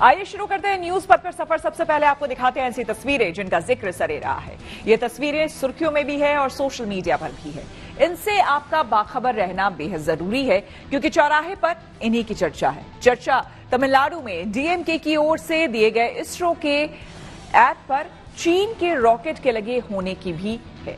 आइए शुरू करते हैं न्यूज पथ पर सफर। सबसे पहले आपको दिखाते हैं ऐसी तस्वीरें जिनका जिक्र सरे रहा है। ये तस्वीरें सुर्खियों में भी है और सोशल मीडिया पर भी है। इनसे आपका बाखबर रहना बेहद जरूरी है क्योंकि चौराहे पर इन्हीं की चर्चा है। चर्चा तमिलनाडु में डीएमके की ओर से दिए गए इसरो के ऐप पर चीन के रॉकेट के लगे होने की भी है।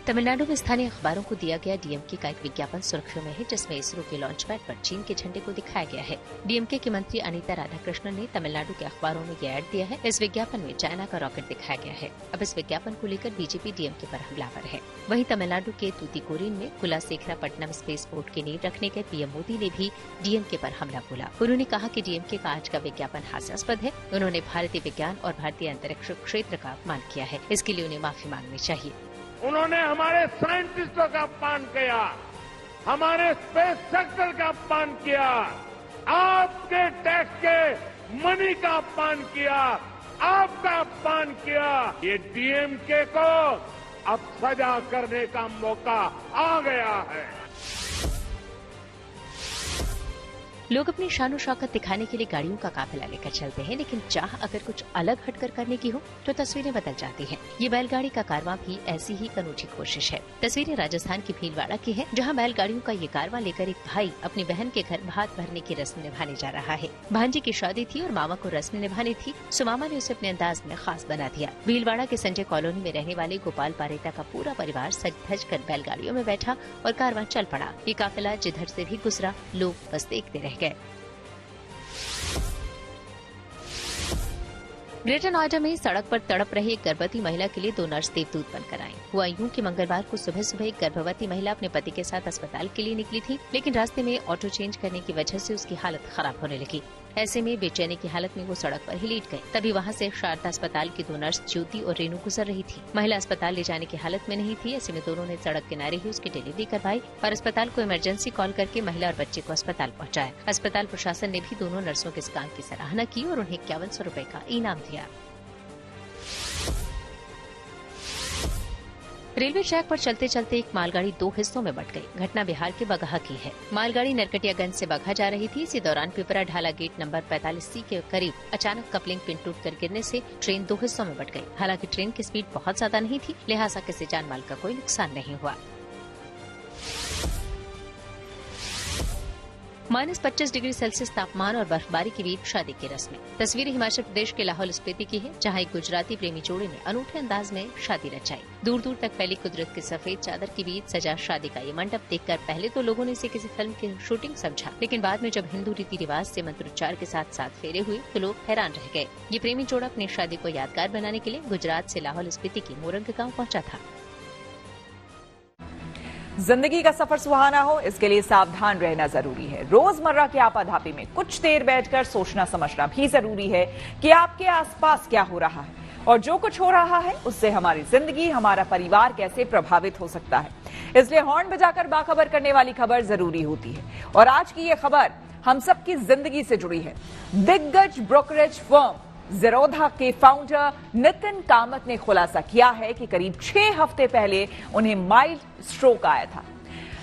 तमिलनाडु में स्थानीय अखबारों को दिया गया डीएमके का एक विज्ञापन सुर्खियों में है, जिसमें इसरो के लॉन्च पैड पर चीन के झंडे को दिखाया गया है। डीएमके के मंत्री अनीता राधाकृष्णन ने तमिलनाडु के अखबारों में यह ऐड दिया है। इस विज्ञापन में चाइना का रॉकेट दिखाया गया है। अब इस विज्ञापन को लेकर बीजेपी डीएमके पर हमलावर है। वहीं तमिलनाडु के तूतीकोरिन में कुलाशेखरापट्टनम स्पेस पोर्ट की नींव रखने गए पीएम मोदी ने भी डीएमके पर हमला बोला। उन्होंने कहा कि डीएमके का आज का विज्ञापन हास्यास्पद है। उन्होंने भारतीय विज्ञान और भारतीय अंतरिक्ष क्षेत्र का अपमान किया है। इसके लिए उन्हें माफी मांगनी चाहिए। उन्होंने हमारे साइंटिस्टों का अपमान किया, हमारे स्पेस सेक्टर का अपमान किया, आपके टैक्स के मनी का अपमान किया, आपका अपमान किया। ये डीएमके को अब सजा करने का मौका आ गया है। लोग अपनी शान और शौकत दिखाने के लिए गाड़ियों का काफिला लेकर चलते हैं, लेकिन चाह अगर कुछ अलग हटकर करने की हो तो तस्वीरें बदल जाती हैं। ये बैलगाड़ी का कारवां भी ऐसी ही अनूठी कोशिश है। तस्वीरें राजस्थान की भीलवाड़ा की है, जहां बैलगाड़ियों का ये कारवां लेकर एक भाई अपनी बहन के घर भात भरने की रस्म निभाने जा रहा है। भांजी की शादी थी और मामा को रस्म निभानी थी, सो मामा ने उसे अपने अंदाज में खास बना दिया। भीलवाड़ा के संजय कॉलोनी में रहने वाले गोपाल पारेता का पूरा परिवार सज धज कर बैलगाड़ियों में बैठा और कारवां चल पड़ा। ये काफिला जिधर से भी गुजरा, लोग बस देखते रह गए। ग्रेटर नोएडा में सड़क पर तड़प रही एक गर्भवती महिला के लिए 2 नर्स देवदूत बनकर आईं। हुआ यूं कि मंगलवार को सुबह सुबह एक गर्भवती महिला अपने पति के साथ अस्पताल के लिए निकली थी, लेकिन रास्ते में ऑटो चेंज करने की वजह से उसकी हालत खराब होने लगी। ऐसे में बेचैनी की हालत में वो सड़क पर ही लेट गई। तभी वहां से शारदा अस्पताल की 2 नर्स ज्योति और रेनू गुजर रही थी। महिला अस्पताल ले जाने की हालत में नहीं थी। ऐसे में दोनों ने सड़क किनारे ही उसकी डिलीवरी करवाई और अस्पताल को इमरजेंसी कॉल करके महिला और बच्चे को अस्पताल पहुंचाया। अस्पताल प्रशासन ने भी दोनों नर्सों के इस काम की सराहना की और उन्हें 5100 रुपए का इनाम दिया। रेलवे ट्रैक पर चलते चलते एक मालगाड़ी 2 हिस्सों में बंट गई। घटना बिहार के बगहा की है। मालगाड़ी नरकटियागंज से बगहा जा रही थी। इसी दौरान पिपरा ढाला गेट नंबर 45C के करीब अचानक कपलिंग पिन टूटकर गिरने से ट्रेन 2 हिस्सों में बंट गई। हालांकि ट्रेन की स्पीड बहुत ज्यादा नहीं थी, लिहाजा किसी जान माल का कोई नुकसान नहीं हुआ। -25 डिग्री सेल्सियस तापमान और बर्फबारी के बीच शादी की रस्में। तस्वीरें हिमाचल प्रदेश के लाहौल स्पीति की है, जहां एक गुजराती प्रेमी जोड़े ने अनूठे अंदाज में शादी रचाई। दूर दूर तक फैली कुदरत की सफेद चादर के बीच सजा शादी का ये मंडप देखकर पहले तो लोगों ने इसे किसी फिल्म की शूटिंग समझा, लेकिन बाद में जब हिंदू रीति रिवाज से मंत्रोच्चार के साथ साथ फेरे हुए तो लोग हैरान रह गए। ये प्रेमी जोड़ा अपनी शादी को यादगार बनाने के लिए गुजरात से लाहौल स्पीति की मोरंग गाँव पहुंचा था। जिंदगी का सफर सुहाना हो, इसके लिए सावधान रहना जरूरी है। रोजमर्रा की आपाधापी में कुछ देर बैठकर सोचना समझना भी जरूरी है कि आपके आसपास क्या हो रहा है और जो कुछ हो रहा है उससे हमारी जिंदगी, हमारा परिवार कैसे प्रभावित हो सकता है। इसलिए हॉर्न बजाकर बाखबर करने वाली खबर जरूरी होती है और आज की ये खबर हम सबकी जिंदगी से जुड़ी है। दिग्गज ब्रोकरेज फर्म ज़ेरोधा के फाउंडर नितिन कामत ने खुलासा किया है कि करीब 6 हफ्ते पहले उन्हें माइल्ड स्ट्रोक आया था।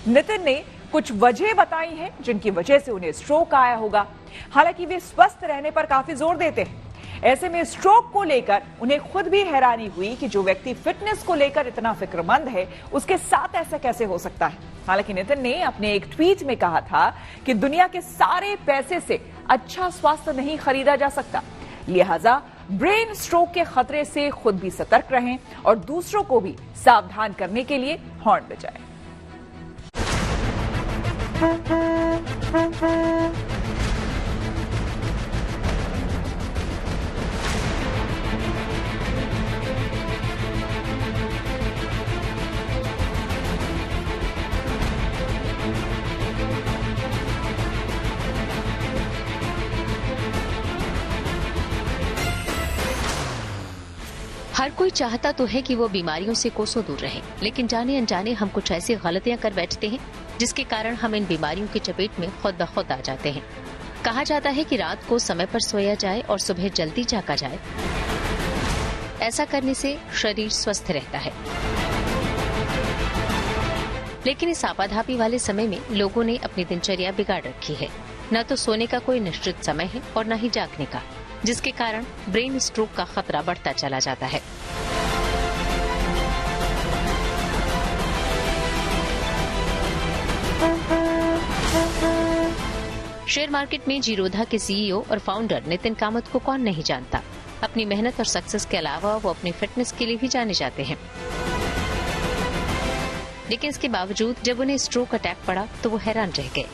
नितिन ने कुछ वजह बताई हैं जिनकी वजह से उन्हें स्ट्रोक आया होगा। हालांकि वे स्वस्थ रहने पर काफी जोर देते हैं। ऐसे में स्ट्रोक को लेकर उन्हें खुद भी हैरानी हुई कि जो व्यक्ति फिटनेस को लेकर इतना फिक्रमंद है, उसके साथ ऐसा कैसे हो सकता है। हालांकि नितिन ने अपने एक ट्वीट में कहा था कि दुनिया के सारे पैसे से अच्छा स्वास्थ्य नहीं खरीदा जा सकता, लिहाजा ब्रेन स्ट्रोक के खतरे से खुद भी सतर्क रहें और दूसरों को भी सावधान करने के लिए हॉर्न बजाएं। हर कोई चाहता तो है कि वो बीमारियों से कोसों दूर रहे, लेकिन जाने अनजाने हम कुछ ऐसी गलतियां कर बैठते हैं जिसके कारण हम इन बीमारियों की चपेट में खुद ब खुद आ जाते हैं। कहा जाता है कि रात को समय पर सोया जाए और सुबह जल्दी जागा जाए। ऐसा करने से शरीर स्वस्थ रहता है। लेकिन इस आपाधापी वाले समय में लोगों ने अपनी दिनचर्या बिगाड़ रखी है। न तो सोने का कोई निश्चित समय है और न ही जागने का, जिसके कारण ब्रेन स्ट्रोक का खतरा बढ़ता चला जाता है। शेयर मार्केट में जीरोधा के सीईओ और फाउंडर नितिन कामत को कौन नहीं जानता। अपनी मेहनत और सक्सेस के अलावा वो अपनी फिटनेस के लिए भी जाने जाते हैं। लेकिन इसके बावजूद जब उन्हें स्ट्रोक अटैक पड़ा तो वो हैरान रह गए।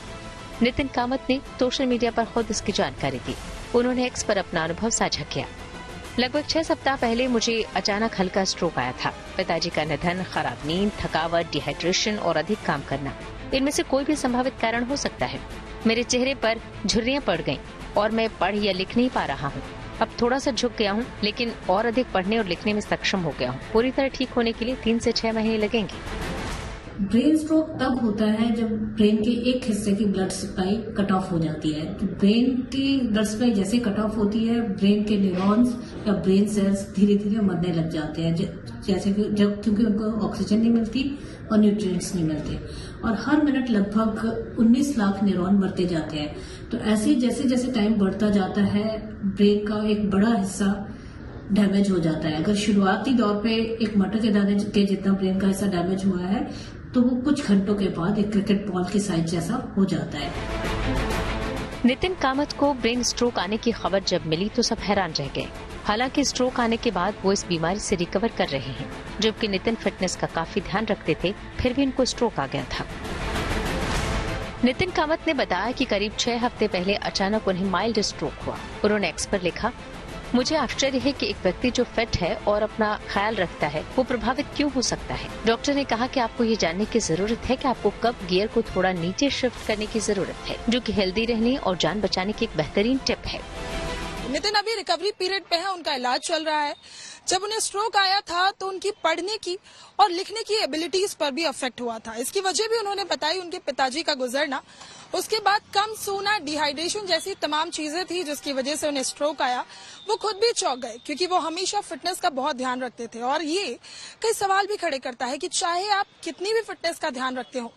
नितिन कामत ने सोशल मीडिया पर खुद इसकी जानकारी दी। उन्होंने एक्स पर अपना अनुभव साझा किया। लगभग 6 सप्ताह पहले मुझे अचानक हल्का स्ट्रोक आया था। पिताजी का निधन, खराब नींद, थकावट, डिहाइड्रेशन और अधिक काम करना, इनमें से कोई भी संभावित कारण हो सकता है। मेरे चेहरे पर झुर्रियां पड़ गईं और मैं पढ़ या लिख नहीं पा रहा हूँ। अब थोड़ा सा झुक गया हूँ, लेकिन और अधिक पढ़ने और लिखने में सक्षम हो गया हूँ। पूरी तरह ठीक होने के लिए 3 से 6 महीने लगेंगे। ब्रेन स्ट्रोक तब होता है जब ब्रेन के एक हिस्से की ब्लड सप्लाई कट ऑफ हो जाती है। तो ब्रेन की ब्लड सप्लाई जैसे कट ऑफ होती है, ब्रेन के न्यूरॉन्स या ब्रेन सेल्स धीरे धीरे मरने लग जाते हैं, जैसे कि जब क्योंकि उनको ऑक्सीजन नहीं मिलती और न्यूट्रिएंट्स नहीं मिलते, और हर मिनट लगभग 19 लाख न्यूरॉन मरते जाते हैं। तो ऐसे जैसे जैसे टाइम बढ़ता जाता है, ब्रेन का एक बड़ा हिस्सा डैमेज हो जाता है। अगर शुरुआती दौर पे एक मटर के दाने के जितना ब्रेन का हिस्सा डैमेज हुआ है, तो वो कुछ घंटों के बाद एक क्रिकेट बॉल के साइज जैसा हो जाता है। नितिन कामत को ब्रेन स्ट्रोक आने की खबर जब मिली तो सब हैरान रह गए। हालांकि स्ट्रोक आने के बाद वो इस बीमारी से रिकवर कर रहे हैं। जबकि नितिन फिटनेस का काफी ध्यान रखते थे, फिर भी उनको स्ट्रोक आ गया था। नितिन कामत ने बताया कि करीब 6 हफ्ते पहले अचानक उन्हें माइल्ड स्ट्रोक हुआ। उन्होंने एक्स पर लिखा, मुझे आश्चर्य है कि एक व्यक्ति जो फिट है और अपना ख्याल रखता है वो प्रभावित क्यों हो सकता है। डॉक्टर ने कहा कि आपको ये जानने की जरूरत है कि आपको कब गियर को थोड़ा नीचे शिफ्ट करने की जरूरत है, जो कि हेल्दी रहने और जान बचाने की एक बेहतरीन टिप है। नितिन अभी रिकवरी पीरियड पे है, उनका इलाज चल रहा है। जब उन्हें स्ट्रोक आया था तो उनकी पढ़ने की और लिखने की एबिलिटीज पर भी अफेक्ट हुआ था। इसकी वजह भी उन्होंने बताई, उनके पिताजी का गुजरना, उसके बाद कम सोना, डिहाइड्रेशन जैसी तमाम चीजें थी जिसकी वजह से उन्हें स्ट्रोक आया। वो खुद भी चौंक गए क्योंकि वो हमेशा फिटनेस का बहुत ध्यान रखते थे, और ये कई सवाल भी खड़े करता है कि चाहे आप कितनी भी फिटनेस का ध्यान रखते हो,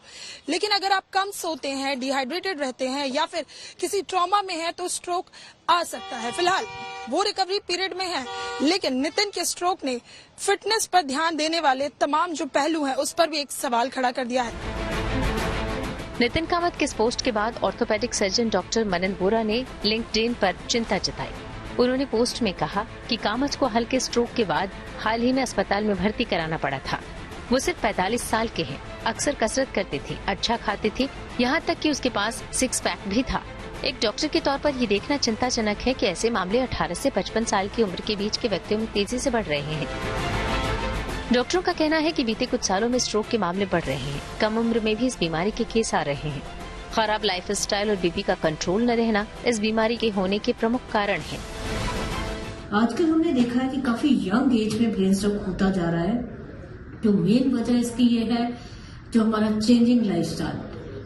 लेकिन अगर आप कम सोते हैं, डिहाइड्रेटेड रहते हैं या फिर किसी ट्रॉमा में है तो स्ट्रोक आ सकता है। फिलहाल वो रिकवरी पीरियड में है, लेकिन नितिन के स्ट्रोक ने फिटनेस पर ध्यान देने वाले तमाम जो पहलू हैं उस पर भी एक सवाल खड़ा कर दिया है। नितिन कामत के इस पोस्ट के बाद ऑर्थोपेडिक सर्जन डॉक्टर मनन बोरा ने लिंक्डइन पर चिंता जताई। उन्होंने पोस्ट में कहा कि कामत को हल्के स्ट्रोक के बाद हाल ही में अस्पताल में भर्ती कराना पड़ा था। वो सिर्फ 45 साल के हैं, अक्सर कसरत करते थे, अच्छा खाते थे, यहाँ तक कि उसके पास 6 पैक भी था। एक डॉक्टर के तौर पर ये देखना चिंताजनक है कि ऐसे मामले 18 से 55 साल की उम्र के बीच के व्यक्तियों में तेजी से बढ़ रहे हैं। डॉक्टरों का कहना है कि बीते कुछ सालों में स्ट्रोक के मामले बढ़ रहे हैं। कम उम्र में भी इस बीमारी के केस आ रहे हैं। खराब लाइफस्टाइल और बीपी का कंट्रोल न रहना इस बीमारी के होने के प्रमुख कारण है। आजकल हमने देखा है कि काफी यंग एज में ब्रेन स्ट्रोक होता जा रहा है। जो मेन वजह इसकी ये है, जो हमारा changing lifestyle,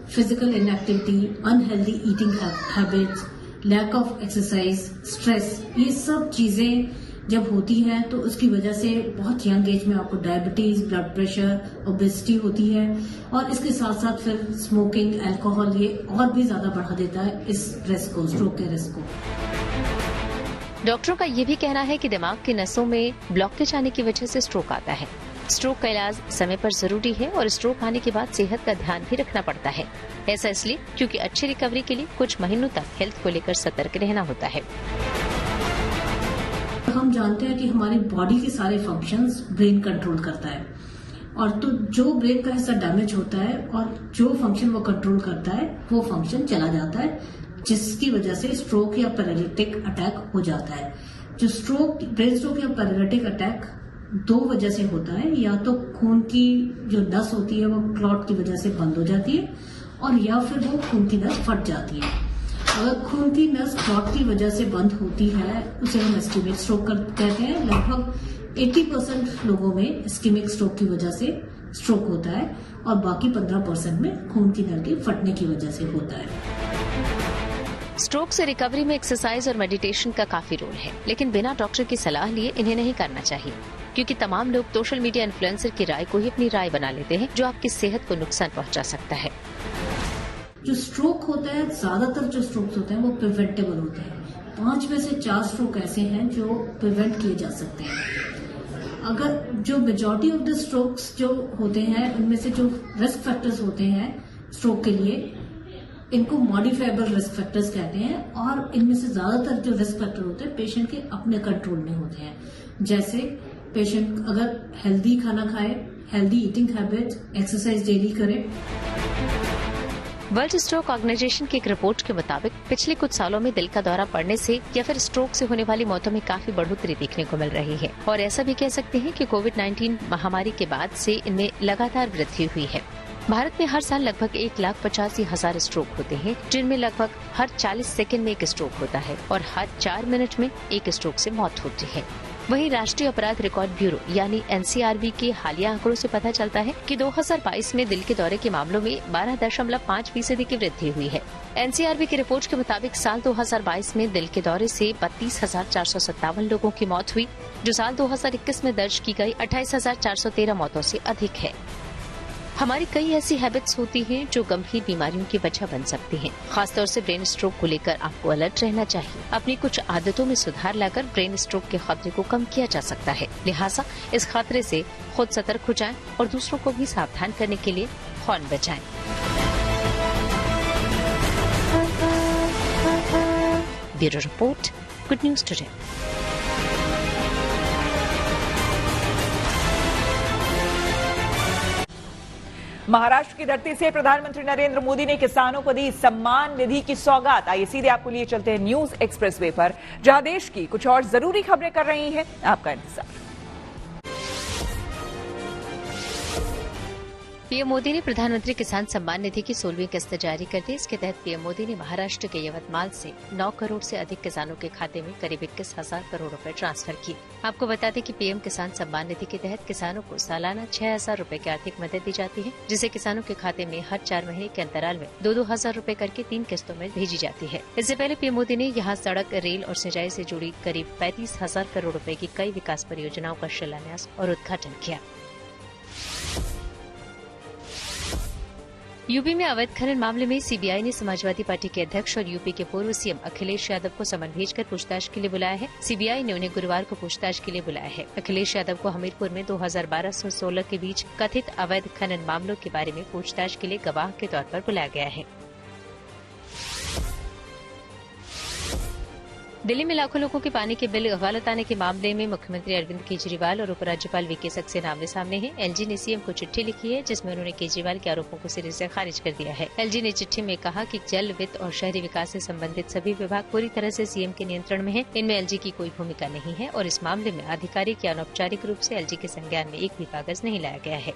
physical inactivity, unhealthy eating habits, lack of exercise, stress, ये सब चीजें जब होती हैं तो उसकी वजह से बहुत यंग एज में आपको डायबिटीज, ब्लड प्रेशर, ओबेसिटी होती है, और इसके साथ साथ फिर स्मोकिंग, अल्कोहल, ये और भी ज्यादा बढ़ा देता है इस रिस्क को, स्ट्रोक के रिस्क को। डॉक्टरों का ये भी कहना है कि दिमाग की नसों में ब्लॉकेज आने की वजह से स्ट्रोक आता है। स्ट्रोक का इलाज समय पर जरूरी है और स्ट्रोक आने के बाद सेहत का ध्यान भी रखना पड़ता है। ऐसा इसलिए क्योंकि अच्छी रिकवरी के लिए कुछ महीनों तक हेल्थ को लेकर सतर्क रहना होता है। हम जानते हैं कि हमारी बॉडी के सारे फंक्शंस ब्रेन कंट्रोल करता है, और तो जो ब्रेन का हिस्सा डैमेज होता है और जो फंक्शन वो कंट्रोल करता है वो फंक्शन चला जाता है, जिसकी वजह से स्ट्रोक या पैरालिटिक अटैक हो जाता है। जो स्ट्रोक, ब्रेन स्ट्रोक या पैरालिटिक अटैक 2 वजह से होता है। या तो खून की जो नस होती है वो क्लॉट की वजह से बंद हो जाती है, और या फिर वो खून की नस फट जाती है। अगर खून की नस क्लॉट की वजह से बंद होती है उसे हम इस्केमिक स्ट्रोक कहते हैं। लगभग 80% लोगों में इस्केमिक स्ट्रोक की वजह से स्ट्रोक होता है, और बाकी 15% में खून की नली के फटने की वजह से होता है। स्ट्रोक से रिकवरी में एक्सरसाइज और मेडिटेशन का काफी रोल है, लेकिन बिना डॉक्टर की सलाह लिए इन्हें नहीं करना चाहिए। क्योंकि तमाम लोग सोशल मीडिया इन्फ्लुएंसर की राय को ही अपनी राय बना लेते हैं, जो आपकी सेहत को नुकसान पहुंचा सकता है। जो स्ट्रोक होता है, ज्यादातर जो स्ट्रोक्स होते हैं वो प्रिवेंटेबल होते हैं। 5 में से 4 स्ट्रोक ऐसे हैं जो प्रिवेंट किए जा सकते हैं। अगर जो मेजॉरिटी ऑफ द स्ट्रोक्स जो होते हैं, उनमें से जो रिस्क फैक्टर्स होते हैं स्ट्रोक के लिए, इनको मॉडिफाइबल रिस्क फैक्टर्स कहते हैं। और इनमें से ज्यादातर जो रिस्क फैक्टर होते हैं पेशेंट के अपने कंट्रोल में होते हैं। जैसे पेशेंट अगर हेल्दी खाना खाए, healthy eating habits, exercise daily करे। वर्ल्ड स्ट्रोक ऑर्गेनाइजेशन की एक रिपोर्ट के मुताबिक पिछले कुछ सालों में दिल का दौरा पड़ने से या फिर स्ट्रोक से होने वाली मौतों में काफी बढ़ोतरी देखने को मिल रही है। और ऐसा भी कह सकते हैं कि कोविड-19 महामारी के बाद से इनमें लगातार वृद्धि हुई है। भारत में हर साल लगभग 1,85,000 स्ट्रोक होते हैं, जिनमें लगभग हर 40 सेकंड में एक स्ट्रोक होता है और हर 4 मिनट में एक स्ट्रोक से मौत होती है। वहीं राष्ट्रीय अपराध रिकॉर्ड ब्यूरो यानी NCRB के हालिया आंकड़ों से पता चलता है कि 2022 में दिल के दौरे के मामलों में 12.5% की वृद्धि हुई है। NCRB की रिपोर्ट के मुताबिक साल 2022 में दिल के दौरे से 32,457 लोगों की मौत हुई, जो साल 2021 में दर्ज की गई 28,413 मौतों से अधिक है। हमारी कई ऐसी हैबिट्स होती हैं जो गंभीर बीमारियों की वजह बन सकती हैं। खासतौर से ब्रेन स्ट्रोक को लेकर आपको अलर्ट रहना चाहिए। अपनी कुछ आदतों में सुधार लाकर ब्रेन स्ट्रोक के खतरे को कम किया जा सकता है। लिहाजा इस खतरे से खुद सतर्क हो जाएं और दूसरों को भी सावधान करने के लिए हॉर्न बजाएं। Bureau report, good news today. Maharashtra की धरती से प्रधानमंत्री नरेंद्र मोदी ने किसानों को दी सम्मान निधि की सौगात। आइए सीधे आपको लिए चलते हैं न्यूज एक्सप्रेसवे पर, जहां देश की कुछ और जरूरी खबरें कर रही हैं आपका इंतजार। पीएम मोदी ने प्रधानमंत्री किसान सम्मान निधि की 16वीं किस्त जारी कर दी। इसके तहत पीएम मोदी ने महाराष्ट्र के यवतमाल से 9 करोड़ से अधिक किसानों के खाते में करीब 21,000 करोड़ रुपए ट्रांसफर किए। आपको बता दें कि पीएम किसान सम्मान निधि के तहत किसानों को सालाना 6,000 रुपए की आर्थिक मदद दी जाती है, जिसे किसानों के खाते में हर 4 महीने के अंतराल में 2-2 हजार रुपए करके 3 किस्तों में भेजी जाती है। इससे पहले पीएम मोदी ने यहाँ सड़क, रेल और सिंचाई से जुड़ी करीब 35,000 करोड़ रुपए की कई विकास परियोजनाओं का शिलान्यास और उद्घाटन किया। यूपी में अवैध खनन मामले में सीबीआई ने समाजवादी पार्टी के अध्यक्ष और यूपी के पूर्व सीएम अखिलेश यादव को समन भेजकर पूछताछ के लिए बुलाया है। सीबीआई ने उन्हें गुरुवार को पूछताछ के लिए बुलाया है। अखिलेश यादव को हमीरपुर में 2012 से 2016 के बीच कथित अवैध खनन मामलों के बारे में पूछताछ के लिए गवाह के तौर पर बुलाया गया है। दिल्ली में लाखों लोगों के पानी के बिल गलत आने के मामले में मुख्यमंत्री अरविंद केजरीवाल और उपराज्यपाल वीके सक्सेना आमने सामने हैं। एलजी ने सीएम को चिट्ठी लिखी है, जिसमें उन्होंने केजरीवाल के आरोपों को सिरे से खारिज कर दिया है। एलजी ने चिट्ठी में कहा कि जल, वित्त और शहरी विकास से संबंधित सभी विभाग पूरी तरह से सीएम के नियंत्रण में हैं। इनमें एलजी की कोई भूमिका नहीं है और इस मामले में आधिकारिक या अनौपचारिक रूप से एलजी के संज्ञान में एक भी कागज नहीं लाया गया है।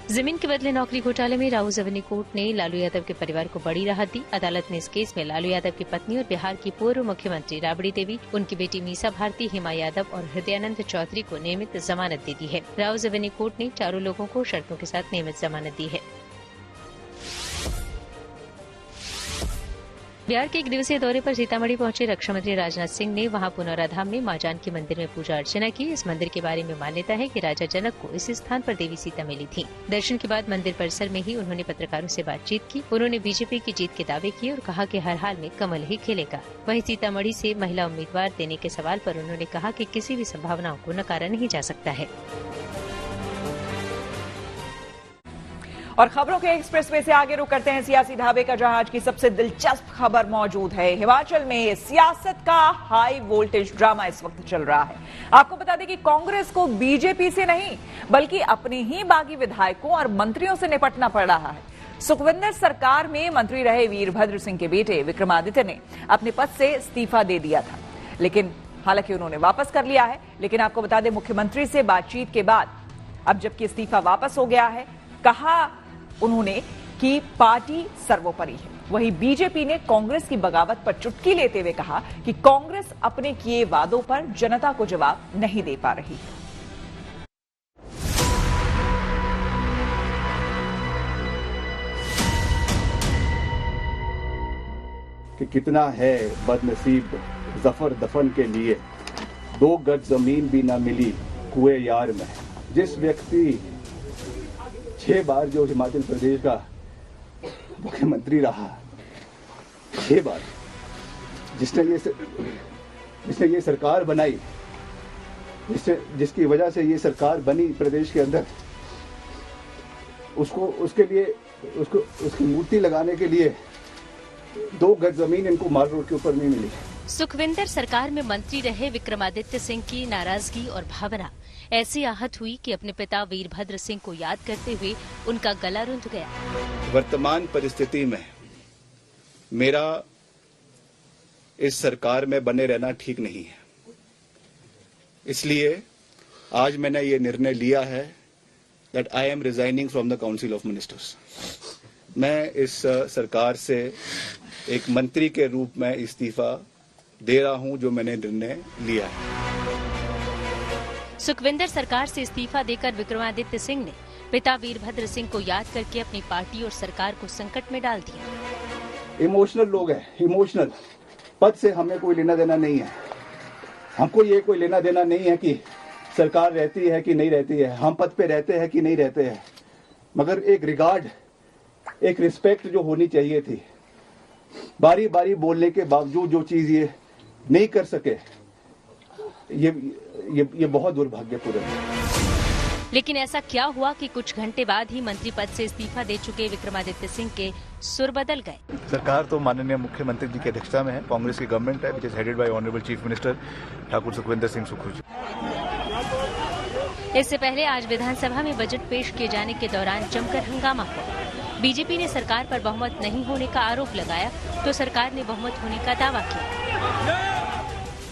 जमीन के बदले नौकरी घोटाले में राहुल जवेनी कोर्ट ने लालू यादव के परिवार को बड़ी राहत दी। अदालत ने इस केस में लालू यादव की पत्नी और बिहार की पूर्व मुख्यमंत्री राबड़ी देवी, उनकी बेटी मीसा भारती, हेमा यादव और हृदयानंद चौधरी को नियमित जमानत दे दी है। राहुल जवेनी कोर्ट ने चारों लोगों को शर्तों के साथ नियमित जमानत दी है। बिहार के 1 दिवसीय दौरे पर सीतामढ़ी पहुंचे रक्षा मंत्री राजनाथ सिंह ने वहां पुनौरा धाम में मां जानकी मंदिर में पूजा अर्चना की। इस मंदिर के बारे में मान्यता है कि राजा जनक को इस स्थान पर देवी सीता मिली थी। दर्शन के बाद मंदिर परिसर में ही उन्होंने पत्रकारों से बातचीत की। उन्होंने बीजेपी की जीत के दावे किए और कहा कि हर हाल में कमल ही खेलेगा। वहीं सीतामढ़ी से महिला उम्मीदवार देने के सवाल पर उन्होंने कहा कि किसी भी संभावनाओं को नकारा नहीं जा सकता है। और खबरों के एक्सप्रेसवे से आगे रुक करते हैं सियासी ढाबे का, जहां आज की सबसे दिलचस्प खबर मौजूद है। हिमाचल में सियासत का हाई वोल्टेज ड्रामा इस वक्त चल रहा है। आपको बता दें कि कांग्रेस को बीजेपी से नहीं बल्कि अपने ही बागी विधायकों और मंत्रियों से निपटना पड़ रहा है। सुखविंदर सरकार में मंत्री रहे वीरभद्र सिंह के बेटे विक्रमादित्य ने अपने पद से इस्तीफा दे दिया था, लेकिन हालांकि उन्होंने वापस कर लिया है। लेकिन आपको बता दें, मुख्यमंत्री से बातचीत के बाद अब जबकि इस्तीफा वापस हो गया है, कहा उन्होंने कि पार्टी सर्वोपरि है। वहीं बीजेपी ने कांग्रेस की बगावत पर चुटकी लेते हुए कहा कि कांग्रेस अपने किए वादों पर जनता को जवाब नहीं दे पा रही है। कि कितना है बदनसीब जफर दफन के लिए 2 गज जमीन भी ना मिली कुएं यार में। जिस व्यक्ति 6 बार जो हिमाचल प्रदेश का मुख्यमंत्री रहा, 6 बार, जिसने ये सरकार बनाई, जिसकी वजह से ये सरकार बनी प्रदेश के अंदर, उसकी मूर्ति लगाने के लिए 2 गज जमीन इनको माल रोड के ऊपर नहीं मिली। सुखविंदर सरकार में मंत्री रहे विक्रमादित्य सिंह की नाराजगी और भावना ऐसी आहत हुई कि अपने पिता वीरभद्र सिंह को याद करते हुए उनका गला रुंध गया। वर्तमान परिस्थिति में मेरा इस सरकार में बने रहना ठीक नहीं है, इसलिए आज मैंने ये निर्णय लिया है that I am resigning from the Council of Ministers। मैं इस सरकार से एक मंत्री के रूप में इस्तीफा दे रहा हूं, जो मैंने निर्णय लिया है। सुखविंदर सरकार से इस्तीफा देकर विक्रमादित्य सिंह ने पिता वीरभद्र सिंह को याद करके अपनी पार्टी और सरकार को संकट में डाल दिया। इमोशनल लोग हैं, इमोशनल। पद से हमें कोई लेना देना नहीं है, हमको ये कोई लेना देना नहीं है कि सरकार रहती है कि नहीं रहती है, हम पद पे रहते हैं कि नहीं रहते हैं, मगर एक रिगार्ड, एक रिस्पेक्ट जो होनी चाहिए थी। बारी बारी बोलने के बावजूद जो चीज ये नहीं कर सके, ये बहुत दुर्भाग्यपूर्ण है। लेकिन ऐसा क्या हुआ कि कुछ घंटे बाद ही मंत्री पद से इस्तीफा दे चुके विक्रमादित्य सिंह के सुर बदल गए। सरकार तो माननीय मुख्यमंत्री जी की अध्यक्षता में है, कांग्रेस की गवर्नमेंट है, which is headed by honourable chief minister Thakur Sukhvinder Singh Sukhu ji. इससे पहले आज विधानसभा में बजट पेश किए जाने के दौरान जमकर हंगामा हुआ। बीजेपी ने सरकार पर बहुमत नहीं होने का आरोप लगाया तो सरकार ने बहुमत होने का दावा किया,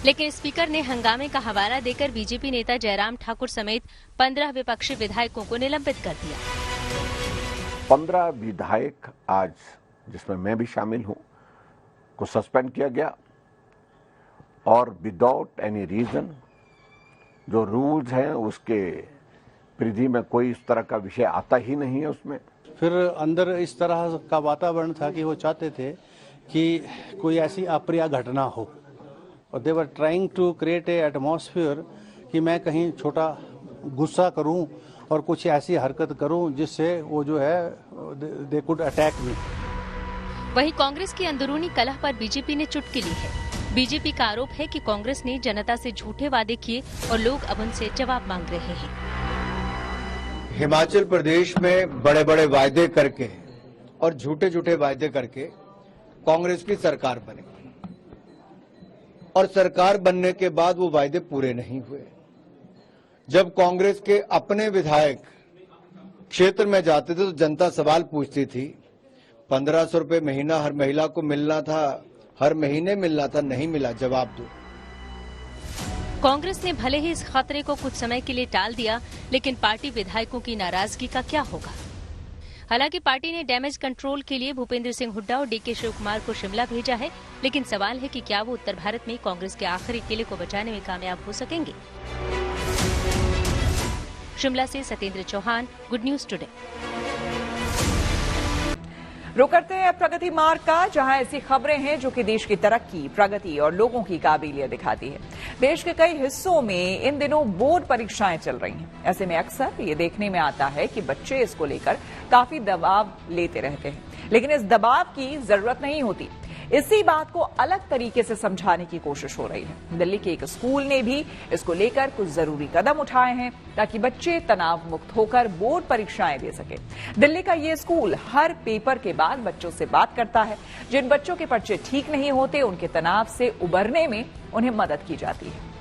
लेकिन स्पीकर ने हंगामे का हवाला देकर बीजेपी नेता जयराम ठाकुर समेत 15 विपक्षी विधायकों को निलंबित कर दिया। 15 विधायक आज, जिसमें मैं भी शामिल हूं, को सस्पेंड किया गया और विदाउट एनी रीजन। जो रूल्स हैं उसके परिधि में कोई इस तरह का विषय आता ही नहीं है उसमें। फिर अंदर इस तरह का वातावरण था कि वो चाहते थे कि कोई ऐसी अप्रिय घटना हो, और they were trying to create a atmosphere कि मैं कहीं छोटा गुस्सा करूं और कुछ ऐसी हरकत करूं जिससे वो जो है दे कुड अटैक मी। वहीं कांग्रेस की अंदरूनी कलह पर बीजेपी ने चुटकी ली है। बीजेपी का आरोप है कि कांग्रेस ने जनता से झूठे वादे किए और लोग अब उनसे जवाब मांग रहे हैं। हिमाचल प्रदेश में बड़े बड़े वायदे करके और झूठे झूठे वायदे करके कांग्रेस की सरकार बनी, और सरकार बनने के बाद वो वायदे पूरे नहीं हुए। जब कांग्रेस के अपने विधायक क्षेत्र में जाते थे तो जनता सवाल पूछती थी, 1500 रुपए महीना हर महिला को मिलना था, हर महीने मिलना था, नहीं मिला, जवाब दो। कांग्रेस ने भले ही इस खतरे को कुछ समय के लिए टाल दिया, लेकिन पार्टी विधायकों की नाराजगी का क्या होगा? हालांकि पार्टी ने डैमेज कंट्रोल के लिए भूपेंद्र सिंह हुड्डा और डीके शिवकुमार को शिमला भेजा है, लेकिन सवाल है कि क्या वो उत्तर भारत में कांग्रेस के आखिरी किले को बचाने में कामयाब हो सकेंगे? शिमला से Satyendra Chauhan, good news today. रुक करते हैं प्रगति मार्ग का, जहां ऐसी खबरें हैं जो कि देश की तरक्की, प्रगति और लोगों की काबिलियत दिखाती है। देश के कई हिस्सों में इन दिनों बोर्ड परीक्षाएं चल रही हैं। ऐसे में अक्सर ये देखने में आता है कि बच्चे इसको लेकर काफी दबाव लेते रहते हैं, लेकिन इस दबाव की जरूरत नहीं होती। इसी बात को अलग तरीके से समझाने की कोशिश हो रही है। दिल्ली के एक स्कूल ने भी इसको लेकर कुछ जरूरी कदम उठाए हैं ताकि बच्चे तनाव मुक्त होकर बोर्ड परीक्षाएं दे सके। दिल्ली का ये स्कूल हर पेपर के बाद बच्चों से बात करता है। जिन बच्चों के पर्चे ठीक नहीं होते, उनके तनाव से उबरने में उन्हें मदद की जाती है।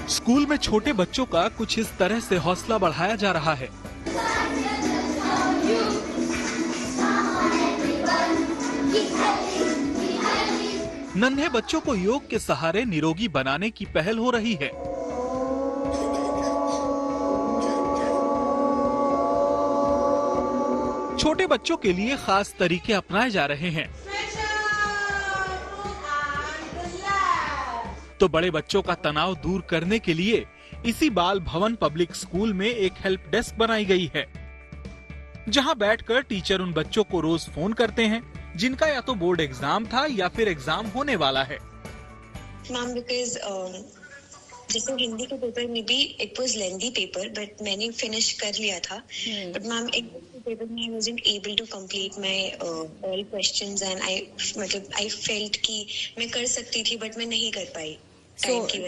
स्कूल में छोटे बच्चों का कुछ इस तरह से हौसला बढ़ाया जा रहा है। नन्हे बच्चों को योग के सहारे निरोगी बनाने की पहल हो रही है। छोटे बच्चों के लिए खास तरीके अपनाए जा रहे हैं। तो बड़े बच्चों का तनाव दूर करने के लिए इसी बाल भवन पब्लिक स्कूल में एक हेल्प डेस्क बनाई गई है, जहां बैठकर टीचर उन बच्चों को रोज फोन करते हैं जिनका या तो बोर्ड एग्जाम था या फिर एग्जाम होने वाला है। मैम, बिकॉज जैसे हिंदी के पेपर में भी it was lengthy paper, but मैंने फिनिश कर लिया था। बट मैम, एक पेपर में I wasn't able to complete my all questions and I felt कि मैं कर सकती थी बट मैं नहीं कर पाई।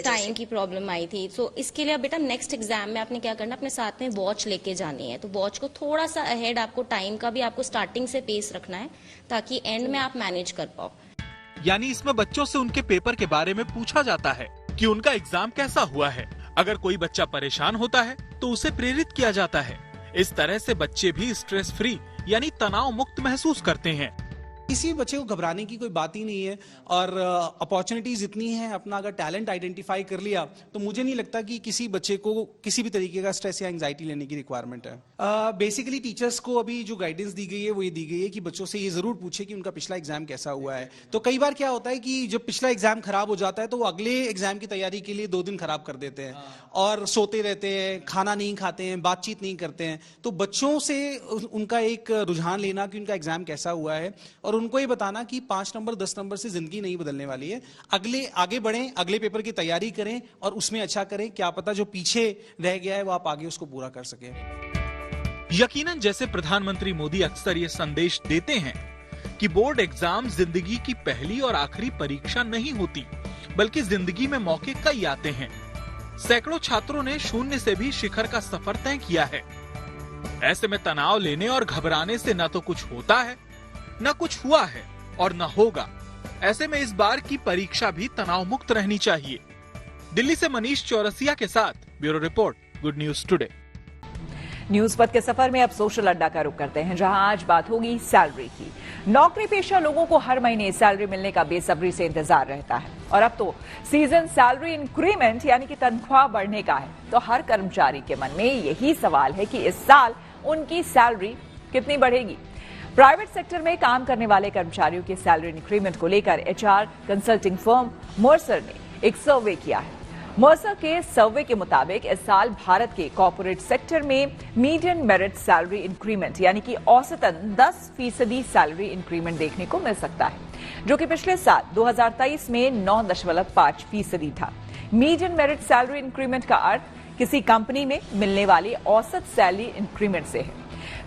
टाइम की प्रॉब्लम आई थी। सो इसके लिए बेटा नेक्स्ट एग्जाम में आपने क्या करना, अपने साथ में वॉच लेके जानी है। तो वॉच को थोड़ा सा अहेड, आपको टाइम का भी आपको स्टार्टिंग से पेस रखना है ताकि एंड में आप मैनेज कर पाओ। यानी इसमें बच्चों से उनके पेपर के बारे में पूछा जाता है कि उनका एग्जाम कैसा हुआ है। अगर कोई बच्चा परेशान होता है तो उसे प्रेरित किया जाता है। इस तरह से बच्चे भी स्ट्रेस फ्री यानी तनाव मुक्त महसूस करते हैं। किसी बच्चे को घबराने की कोई बात ही नहीं है और अपॉर्चुनिटीज इतनी है। अपना अगर टैलेंट आइडेंटिफाई कर लिया तो मुझे नहीं लगता कि किसी बच्चे को किसी भी तरीके का स्ट्रेस या एंजाइटी लेने की रिक्वायरमेंट है। बेसिकली टीचर्स को अभी जो गाइडेंस दी गई है वो ये दी गई है कि बच्चों से ये जरूर पूछे कि उनका पिछला एग्जाम कैसा हुआ है। तो कई बार क्या होता है कि जब पिछला एग्जाम खराब हो जाता है तो वो अगले एग्जाम की तैयारी के लिए 2 दिन खराब कर देते हैं और सोते रहते हैं, खाना नहीं खाते हैं, बातचीत नहीं करते हैं। तो बच्चों से उनका एक रुझान लेना कि उनका एग्जाम कैसा हुआ है और उनको ये बताना कि 5 नंबर 10 नंबर से जिंदगी नहीं बदलने वाली है। आगे बढ़ें, अगले पेपर की तैयारी करें और उसमें अच्छा करें। क्या पता जो पीछे रह गया है वो आप आगे उसको पूरा कर सकें। यकीनन जैसे प्रधानमंत्री मोदी अक्सर ये संदेश देते हैं कि बोर्ड एग्जाम जिंदगी की पहली और आखिरी परीक्षा नहीं होती, बल्कि जिंदगी में मौके कई आते हैं। सैकड़ों छात्रों ने शून्य से भी शिखर का सफर तय किया है। ऐसे में तनाव लेने और घबराने से न तो कुछ होता है, न कुछ हुआ है और न होगा। ऐसे में इस बार की परीक्षा भी तनाव मुक्त रहनी चाहिए। दिल्ली से मनीष चौरसिया के साथ bureau report, good news today. News पथ के सफर में अब सोशल अड्डा का रुख करते हैं, जहां आज बात होगी सैलरी की। नौकरी पेशा लोगों को हर महीने सैलरी मिलने का बेसब्री से इंतजार रहता है और अब तो सीजन सैलरी इंक्रीमेंट यानी कि तनख्वाह बढ़ने का है। तो हर कर्मचारी के मन में यही सवाल है कि इस साल उनकी सैलरी कितनी बढ़ेगी। प्राइवेट सेक्टर में काम करने वाले कर्मचारियों के सैलरी इंक्रीमेंट को लेकर एचआर कंसल्टिंग फर्म मर्सर ने एक सर्वे किया है। मर्सर के सर्वे के मुताबिक इस साल भारत के कॉर्पोरेट सेक्टर में मीडियन मेरिट सैलरी इंक्रीमेंट यानी कि औसतन 10% सैलरी इंक्रीमेंट देखने को मिल सकता है, जो कि पिछले साल 2023 में 9.5% था। मीडियन मेरिट सैलरी इंक्रीमेंट का अर्थ किसी कंपनी में मिलने वाली औसत सैलरी इंक्रीमेंट से है,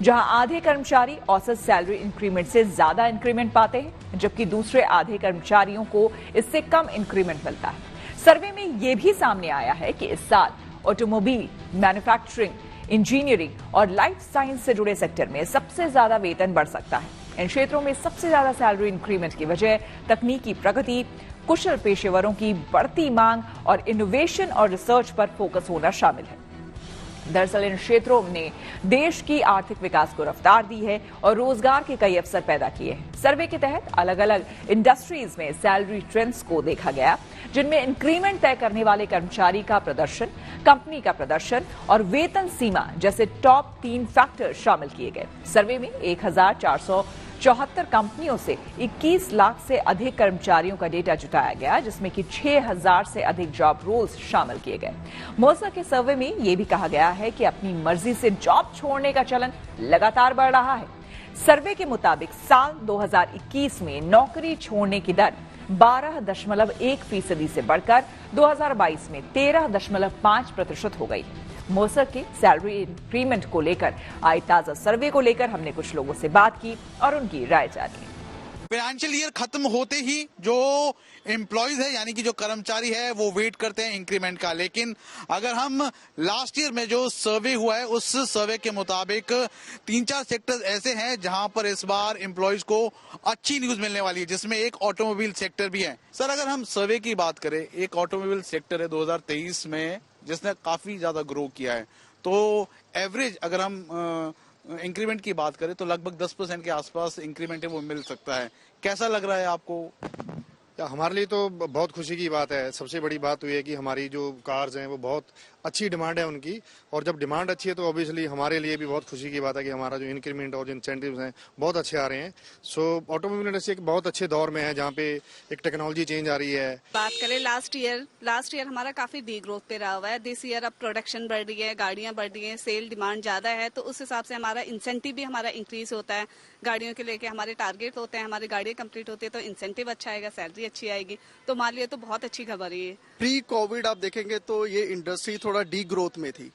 जहां आधे कर्मचारी औसत सैलरी इंक्रीमेंट से ज्यादा इंक्रीमेंट पाते हैं, जबकि दूसरे आधे कर्मचारियों को इससे कम इंक्रीमेंट मिलता है। सर्वे में यह भी सामने आया है कि इस साल ऑटोमोबाइल, मैन्युफैक्चरिंग, इंजीनियरिंग और लाइफ साइंस से जुड़े सेक्टर में सबसे ज्यादा वेतन बढ़ सकता है। इन क्षेत्रों में सबसे ज्यादा सैलरी इंक्रीमेंट की वजह तकनीकी प्रगति, कुशल पेशेवरों की बढ़ती मांग और इनोवेशन और रिसर्च पर फोकस होना शामिल है। दरअसल इन क्षेत्रों ने देश की आर्थिक विकास को रफ्तार दी है और रोजगार के कई अवसर पैदा किए हैं। सर्वे के तहत अलग अलग इंडस्ट्रीज में सैलरी ट्रेंड्स को देखा गया, जिनमें इंक्रीमेंट तय करने वाले कर्मचारी का प्रदर्शन, कंपनी का प्रदर्शन और वेतन सीमा जैसे टॉप 3 फैक्टर शामिल किए गए। सर्वे में 1474 कंपनियों से 21 लाख से अधिक कर्मचारियों का डेटा जुटाया गया, जिसमें कि 6000 से अधिक जॉब रोल्स शामिल किए गए। मर्सर के सर्वे में यह भी कहा गया है कि अपनी मर्जी से जॉब छोड़ने का चलन लगातार बढ़ रहा है। सर्वे के मुताबिक साल 2021 में नौकरी छोड़ने की दर 12.1% से बढ़कर 2022 में 13.5% हो गई। मर्सर के सैलरी इंक्रीमेंट को लेकर आए ताजा सर्वे को लेकर हमने कुछ लोगों से बात की और उनकी राय जानी। फाइनेंशियल ईयर खत्म होते ही जो एम्प्लॉयज है यानी कि जो कर्मचारी है वो वेट करते हैं इंक्रीमेंट का, लेकिन अगर हम लास्ट ईयर में जो सर्वे हुआ है उस सर्वे के मुताबिक 3-4 सेक्टर्स ऐसे हैं जहां पर इस बार एम्प्लॉयज को अच्छी न्यूज मिलने वाली है, जिसमें एक ऑटोमोबाइल सेक्टर भी है। सर, अगर हम सर्वे की बात करें, एक ऑटोमोबाइल सेक्टर है 2023 में जिसने काफी ज्यादा ग्रो किया है, तो एवरेज अगर हम इंक्रीमेंट की बात करें तो लगभग 10% के आसपास इंक्रीमेंट है वो मिल सकता है। कैसा लग रहा है आपको? हमारे लिए तो बहुत खुशी की बात है। सबसे बड़ी बात हुई है कि हमारी जो कार्स हैं वो बहुत अच्छी डिमांड है उनकी, और जब डिमांड अच्छी है तो ऑब्वियसली हमारे लिए भी बहुत खुशी की बात है कि हमारा जो इंक्रीमेंट और जो इंसेंटिव्स हैं बहुत अच्छे आ रहे हैं। सो ऑटोमोबाइल इंडस्ट्री एक बहुत अच्छे दौर में है जहाँ पे एक टेक्नोलॉजी चेंज आ रही है। बात करें लास्ट ईयर हमारा काफी डी ग्रोथ पे रहा हुआ है। दिस ईयर अब प्रोडक्शन बढ़ रही है, गाड़ियां बढ़ रही हैं, सेल डिमांड ज्यादा है, तो उस हिसाब से हमारा इंसेंटिव भी हमारा इंक्रीज होता है। गाड़ियों के लेके हमारे टारगेट होते हैं, हमारी गाड़ियां कंप्लीट होती है तो इंसेंटिव अच्छा आएगा, सैलरी अच्छी आएगी, तो हमारे लिए तो बहुत अच्छी खबर है ये। प्री कोविड आप देखेंगे तो ये इंडस्ट्री थोड़ा डी ग्रोथ में थी,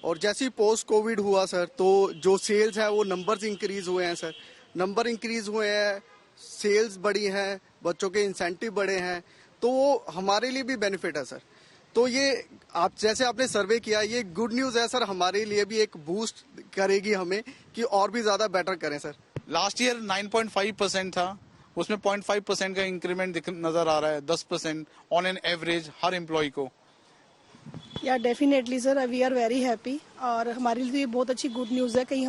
और जैसे ही पोस्ट कोविड हुआ सर, तो जो सेल्स है वो नंबर्स इंक्रीज हुए हैं सर, नंबर इंक्रीज हुए हैं, सेल्स बढ़ी हैं, बच्चों के इंसेंटिव बढ़े हैं, तो वो हमारे लिए भी बेनिफिट है सर। तो ये आप जैसे आपने सर्वे किया, ये गुड न्यूज है सर, हमारे लिए भी एक बूस्ट करेगी हमें कि और भी ज्यादा बेटर करें सर। लास्ट ईयर 9.5% था, उसमें 0.5% का इंक्रीमेंट नजर आ रहा है, 10% ऑन एन एवरेज हर एम्प्लॉय को। या definitely sir, we are very happy, और हमारे लिए बहुत अच्छी गुड न्यूज़ है। कहीं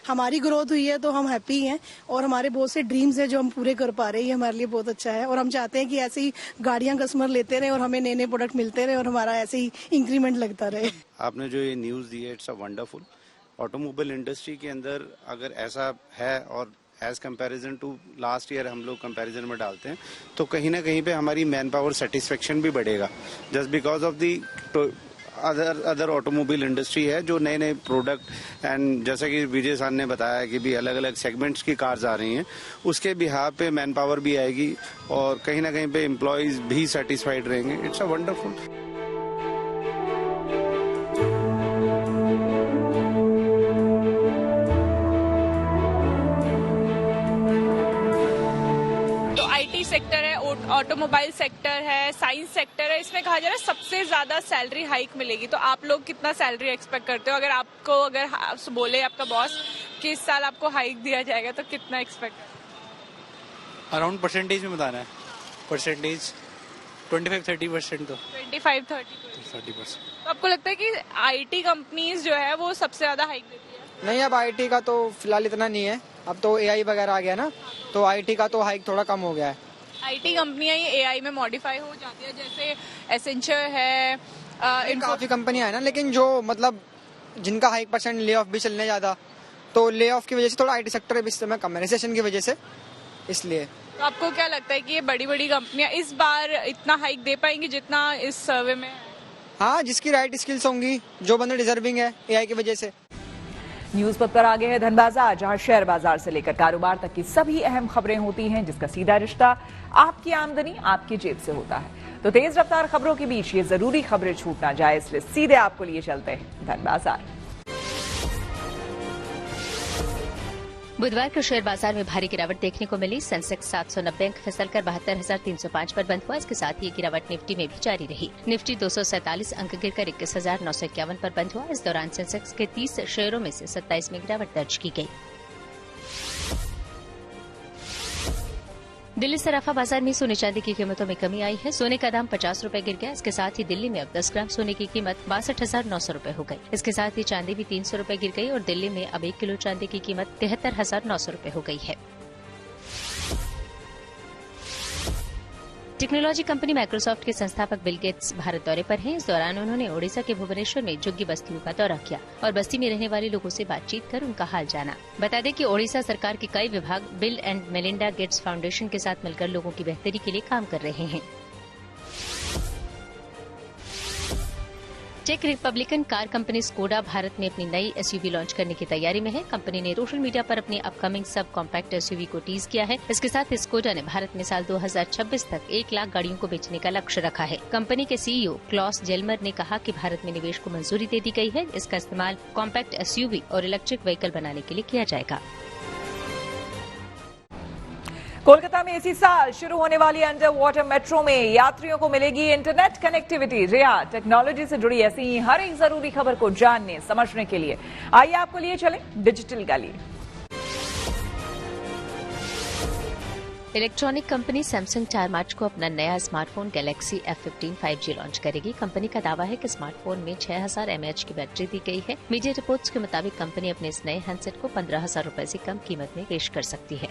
हमारी ग्रोथ हुई है तो हम हैप्पी हैं, और हमारे बहुत से ड्रीम्स हैं जो हम पूरे कर पा रहे हैं, ये हमारे लिए बहुत अच्छा है। और हम चाहते हैं कि ऐसे ही गाड़ियां कस्टमर लेते रहे और हमें नए नए प्रोडक्ट मिलते रहे और हमारा ऐसे ही इंक्रीमेंट लगता रहे। आपने जो ये न्यूज़ दी है, it's a wonderful. Automobile industry के अंदर अगर ऐसा है, और as comparison to last year हम लोग कंपैरिजन में डालते हैं, तो कहीं ना कहीं पे हमारी मैन पावर सेटिस्फेक्शन भी बढ़ेगा, just because of the other automobile industry है जो नए नए प्रोडक्ट, एंड जैसा कि विजय सर ने बताया कि भी अलग अलग सेगमेंट्स की कार्स आ रही हैं, उसके बिहाफ पे मैन पावर भी आएगी और कहीं ना कहीं पे एम्प्लॉयज भी सेटिस्फाइड रहेंगे। It's a wonderful. सेक्टर है, ऑटोमोबाइल सेक्टर है, साइंस सेक्टर है, इसमें कहा जा रहा है सबसे ज्यादा सैलरी हाइक मिलेगी। तो आप लोग कितना सैलरी एक्सपेक्ट करते हो? अगर बोले आपका बॉस कि इस साल आपको हाइक दिया जाएगा तो कितना एक्सपेक्ट? अराउंड परसेंटेज में बताना है, परसेंटेज 25-30%। तो 25-30%। तो आपको लगता है कि आईटी कंपनीज जो है वो सबसे ज्यादा हाइक देती है? नहीं, अब आईटी का तो फिलहाल इतना नहीं है, अब तो एआई वगैरह आ गया ना, तो आईटी का तो हाइक थोड़ा कम हो गया है। आईटी कंपनियां ये एआई में मॉडिफाई हो जाती है, जैसे एसेंचर है, काफी कंपनियां है ना, लेकिन जो मतलब जिनका हाई परसेंट ले ऑफ भी चलने ज्यादा, तो ले ऑफ की वजह से थोड़ा आईटी सेक्टर इस समय कम है, रिसेशन की वजह से, इसलिए। तो आपको क्या लगता है कि ये बड़ी बड़ी कंपनियां इस बार इतना हाइक दे पाएंगी जितना इस सर्वे में? हाँ, जिसकी राइट स्किल्स होंगी, जो बंदे डिजर्विंग है एआई की वजह से। न्यूज पथ पर आगे है धन बाजार, जहां शेयर बाजार से लेकर कारोबार तक की सभी अहम खबरें होती हैं, जिसका सीधा रिश्ता आपकी आमदनी आपकी जेब से होता है। तो तेज रफ्तार खबरों के बीच ये जरूरी खबरें छूट ना जाए, इसलिए सीधे आपको लिए चलते हैं धन बाजार। बुधवार को शेयर बाजार में भारी गिरावट देखने को मिली। सेंसेक्स 790 अंक फिसलकर 72,305 पर बंद हुआ। इसके साथ ही गिरावट निफ्टी में भी जारी रही। निफ्टी 247 अंक गिरकर 21,951 पर बंद हुआ। इस दौरान सेंसेक्स के 30 शेयरों में से 27 में गिरावट दर्ज की गई। दिल्ली सराफा बाजार में सोने चांदी की कीमतों में कमी आई है। सोने का दाम 50 रुपए गिर गया। इसके साथ ही दिल्ली में अब 10 ग्राम सोने की कीमत 62,900 रुपए हो गई। इसके साथ ही चांदी भी 300 रुपए गिर गई और दिल्ली में अब 1 किलो चांदी की कीमत 73,900 रुपए हो गई है। टेक्नोलॉजी कंपनी माइक्रोसॉफ्ट के संस्थापक बिल गेट्स भारत दौरे पर हैं। इस दौरान उन्होंने ओडिशा के भुवनेश्वर में झुग्गी बस्तियों का दौरा किया और बस्ती में रहने वाले लोगों से बातचीत कर उनका हाल जाना। बता दें कि ओडिशा सरकार के कई विभाग bill and Melinda Gates foundation के साथ मिलकर लोगों की बेहतरी के लिए काम कर रहे हैं। चेक republican car company Skoda Bharat में अपनी नई एसयूवी लॉन्च करने की तैयारी में है। कंपनी ने सोशल मीडिया पर अपनी अपकमिंग सब कॉम्पैक्ट एसयूवी को टीज किया है। इसके साथ स्कोडा ने भारत में साल 2026 तक 1 लाख गाड़ियों को बेचने का लक्ष्य रखा है। कंपनी के सीईओ क्लॉस जेलमर ने कहा कि भारत में निवेश को मंजूरी दे दी गई है। इसका इस्तेमाल कॉम्पैक्ट एसयूवी और इलेक्ट्रिक व्हीकल बनाने के लिए किया जाएगा। कोलकाता में इसी साल शुरू होने वाली अंडर वाटर मेट्रो में यात्रियों को मिलेगी इंटरनेट कनेक्टिविटी। रिया, टेक्नोलॉजी से जुड़ी ऐसी ही हर एक जरूरी खबर को जानने समझने के लिए आइए आपको लिए चलें डिजिटल गली। इलेक्ट्रॉनिक कंपनी सैमसंग 4 मार्च को अपना नया smartphone Galaxy F15 5G launch करेगी। कंपनी का दावा है कि स्मार्टफोन में 6000 mAh की बैटरी दी गई है। मीडिया रिपोर्ट्स के मुताबिक कंपनी अपने इस नए हैंडसेट को 15,000 रुपए से कम कीमत में पेश कर सकती है।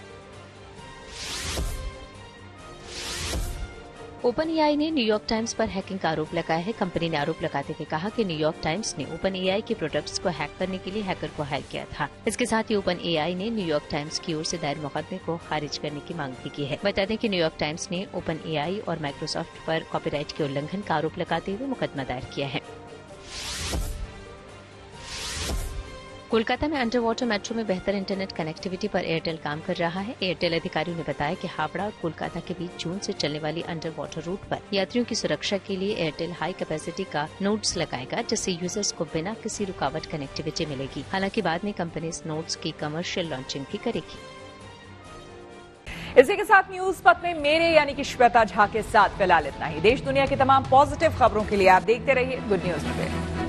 ओपन एआई ने न्यूयॉर्क टाइम्स पर हैकिंग का आरोप लगाया है। कंपनी ने आरोप लगाते हुए कहा कि न्यूयॉर्क टाइम्स ने ओपन एआई के प्रोडक्ट्स को हैक करने के लिए हैकर को हायर किया था। इसके साथ ही ओपन एआई ने न्यूयॉर्क टाइम्स की ओर से दायर मुकदमे को खारिज करने की मांग भी की है। बता दें कि न्यूयॉर्क टाइम्स ने ओपन एआई और माइक्रोसॉफ्ट पर कॉपीराइट के उल्लंघन का आरोप लगाते हुए मुकदमा दायर किया है। कोलकाता में अंडर वाटर मेट्रो में बेहतर इंटरनेट कनेक्टिविटी पर एयरटेल काम कर रहा है। एयरटेल अधिकारियों ने बताया कि हावड़ा और कोलकाता के बीच जून से चलने वाली अंडर वाटर रूट पर यात्रियों की सुरक्षा के लिए एयरटेल हाई कैपेसिटी का नोड्स लगाएगा, जिससे यूजर्स को बिना किसी रुकावट कनेक्टिविटी मिलेगी। हालांकि बाद में कंपनी इस नोड्स की कमर्शियल लॉन्चिंग भी करेगी। इसी के साथ न्यूज पथ में मेरे यानी कि श्वेता झा के साथ फिलहाल इतना ही। देश दुनिया की तमाम पॉजिटिव खबरों के लिए आप देखते रहिए गुड न्यूज टुडे।